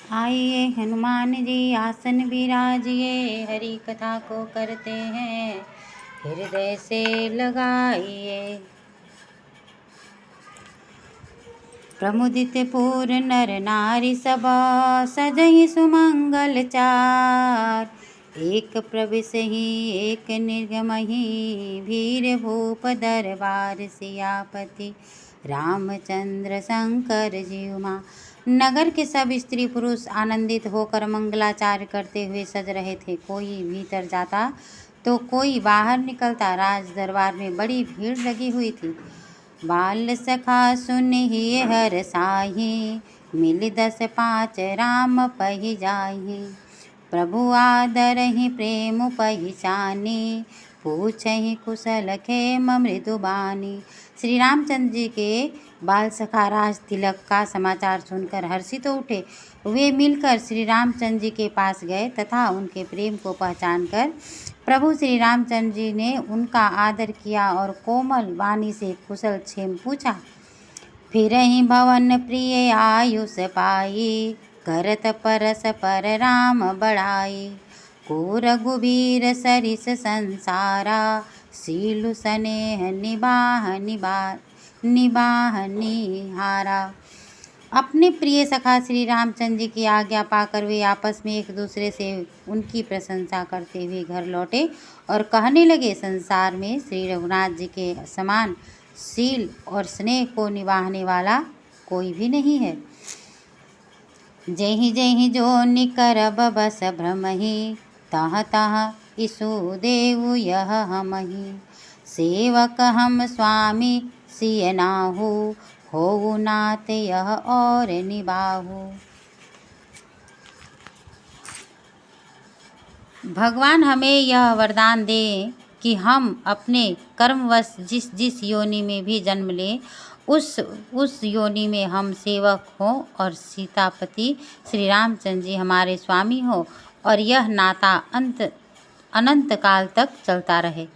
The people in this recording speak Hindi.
आइए हनुमान जी आसन विराजिए, हरि कथा को करते हैं हृदय से लगाइए। प्रमुदित पूर नर नारी सब, सजहि सुमंगल चार। एक प्रविशहि एक निर्गमहि, भीर भूप दरबार सियापति रामचंद्र शंकर जी उमा। नगर के सब स्त्री पुरुष आनंदित होकर मंगलाचार्य करते हुए सज रहे थे। कोई भीतर जाता तो कोई बाहर निकलता। राज दरबार में बड़ी भीड़ लगी हुई थी। बाल सखा सुनहि हर साही, मिल 10 5 राम पहि जाहि। प्रभु आदरहि प्रेम पहिचानी, पूछहि कुशल खेम मृदु बानी। श्री रामचंद्र जी के बाल सखा राज तिलक का समाचार सुनकर हर्षित तो उठे। वे मिलकर श्री रामचंद्र जी के पास गए तथा उनके प्रेम को पहचानकर प्रभु श्री रामचंद्र जी ने उनका आदर किया और कोमल वाणी से कुशल क्षेम पूछा। फिरहि भवन प्रिय आयुष पाई, करत परस पर राम बढ़ाई। को रघुबीर सरिस संसारा, सीलु स्नेह निबाहनिहारा। अपने प्रिय सखा श्री रामचंद्र जी की आज्ञा पाकर वे आपस में एक दूसरे से उनकी प्रशंसा करते हुए घर लौटे और कहने लगे, संसार में श्री रघुनाथ जी के समान शील और स्नेह को निभाने वाला कोई भी नहीं है। जहि जहि जो निकरब बस भ्रमहि, तह तह इसु देव यह हमहि। सेवक हम स्वामी सिय नाहु, होऊ नाथ यह और निबाहु। भगवान हमें यह वरदान दें कि हम अपने कर्मवश जिस जिस योनि में भी जन्म लें, उस योनि में हम सेवक हों और सीतापति श्री रामचंद्र जी हमारे स्वामी हो और यह नाता अनंत काल तक चलता रहे।